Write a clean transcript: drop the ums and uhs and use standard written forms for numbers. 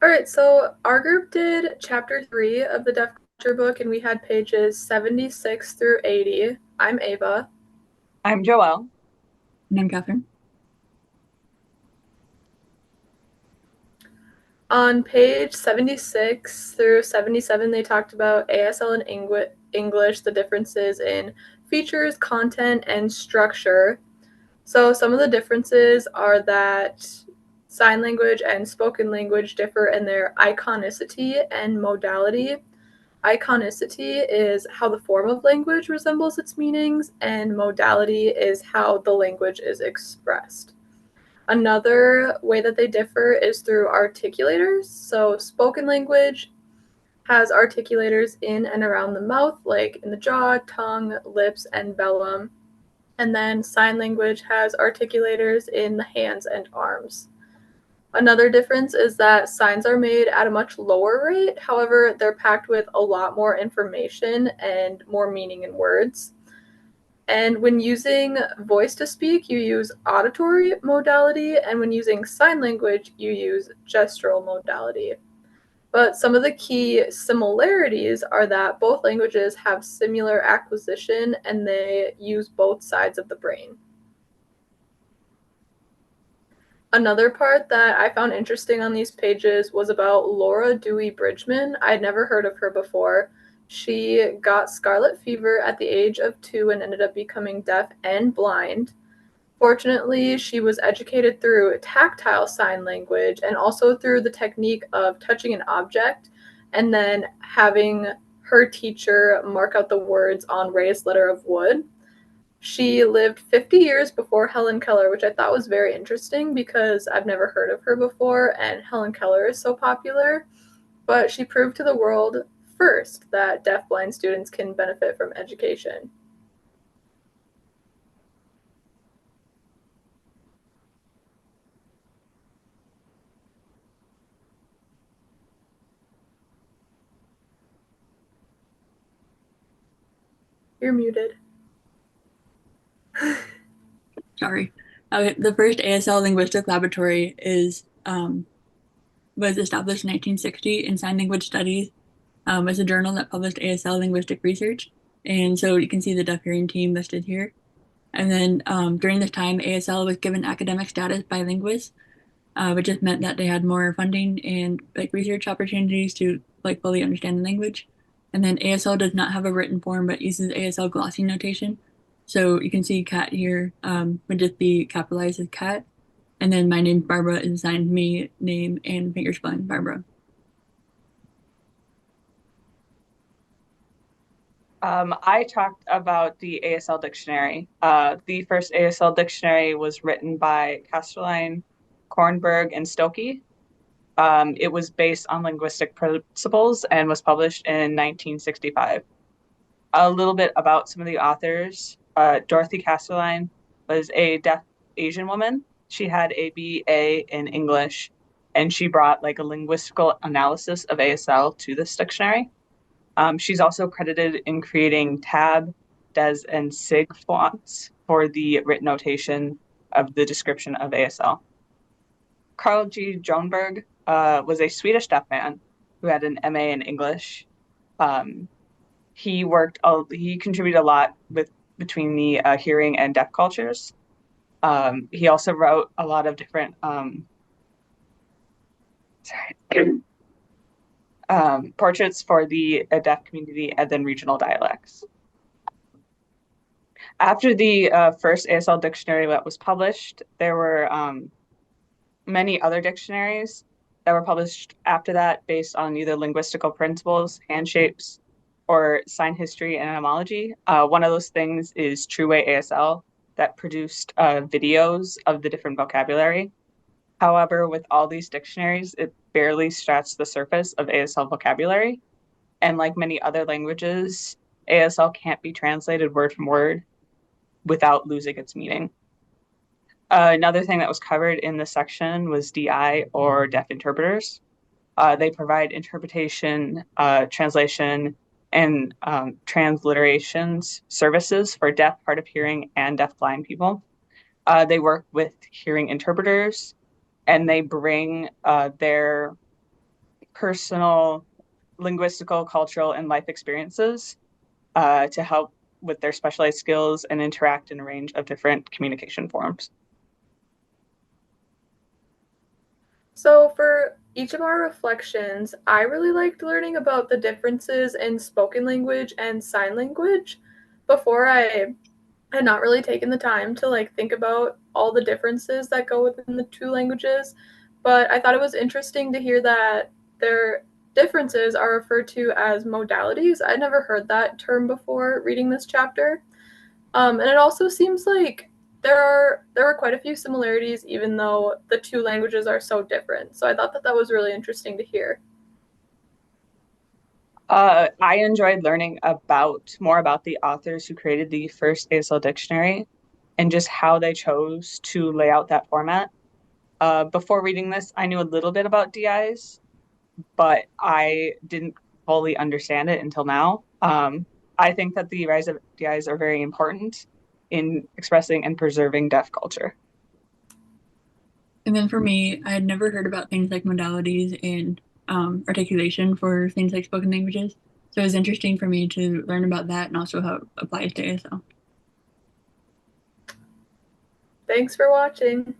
All right, so our group did chapter 3 of the Deaf Culture book, and we had pages 76 through 80. I'm Ava. I'm Joelle. And I'm Catherine. On page 76 through 77, they talked about ASL and English, the differences in features, content, and structure. So, some of the differences are that sign language and spoken language differ in their iconicity and modality. Iconicity is how the form of language resembles its meanings, and modality is how the language is expressed. Another way that they differ is through articulators. So, spoken language has articulators in and around the mouth, like in the jaw, tongue, lips, and velum. And then sign language has articulators in the hands and arms. Another difference is that signs are made at a much lower rate. However, they're packed with a lot more information and more meaning in words. And when using voice to speak, you use auditory modality, and when using sign language, you use gestural modality. But some of the key similarities are that both languages have similar acquisition and they use both sides of the brain. Another part that I found interesting on these pages was about Laura Dewey Bridgman. I'd never heard of her before. She got scarlet fever at the age of 2 and ended up becoming deaf and blind. Fortunately, she was educated through tactile sign language and also through the technique of touching an object and then having her teacher mark out the words on raised letter of wood. She lived 50 years before Helen Keller, which I thought was very interesting because I've never heard of her before, and Helen Keller is so popular. But she proved to the world first that deaf-blind students can benefit from education. You're muted. Sorry. Okay, the first ASL linguistic laboratory was established in 1960 in Sign Language Studies. It's a journal that published ASL linguistic research. And so you can see the deaf hearing team listed here. And then during this time, ASL was given academic status by linguists, which just meant that they had more funding and like research opportunities to like fully understand the language. And then ASL does not have a written form, but uses ASL glossing notation. So you can see cat here would just be capitalized as cat. And then my name's Barbara is assigned me name and fingerspelling Barbara. I talked about the ASL dictionary. The first ASL dictionary was written by Kasterlein, Kornberg, and Stokoe. It was based on linguistic principles and was published in 1965. A little bit about some of the authors. Dorothy Kasterlein was a deaf Asian woman. She had a BA in English, and she brought like a linguistical analysis of ASL to this dictionary. She's also credited in creating tab, des, and sig fonts for the written notation of the description of ASL. Carl G. Jonberg was a Swedish deaf man who had an MA in English. Um, he contributed a lot with between the hearing and deaf cultures. He also wrote a lot of different portraits for the deaf community and then regional dialects. After the first ASL dictionary that was published, there were many other dictionaries that were published after that based on either linguistical principles, hand shapes, or sign history and etymology. One of those things is TrueWay ASL that produced videos of the different vocabulary. However, with all these dictionaries, it barely scratched the surface of ASL vocabulary. And like many other languages, ASL can't be translated word from word without losing its meaning. Another thing that was covered in this section was DI or deaf interpreters. They provide interpretation, translation, and transliterations services for deaf, hard of hearing, and deaf-blind people. They work with hearing interpreters, and they bring their personal linguistical, cultural, and life experiences to help with their specialized skills and interact in a range of different communication forms. So, for each of our reflections, I really liked learning about the differences in spoken language and sign language. Before, I had not really taken the time to think about all the differences that go within the two languages, but I thought it was interesting to hear that their differences are referred to as modalities. I'd never heard that term before reading this chapter. And it also seems like there are quite a few similarities, even though the two languages are so different. So I thought that was really interesting to hear. I enjoyed learning more about the authors who created the first ASL dictionary and just how they chose to lay out that format. Before reading this, I knew a little bit about DIs, but I didn't fully understand it until now. I think that the rise of DIs are very important in expressing and preserving deaf culture. And then for me, I had never heard about things like modalities and articulation for things like spoken languages. So it was interesting for me to learn about that and also how it applies to ASL. Thanks for watching.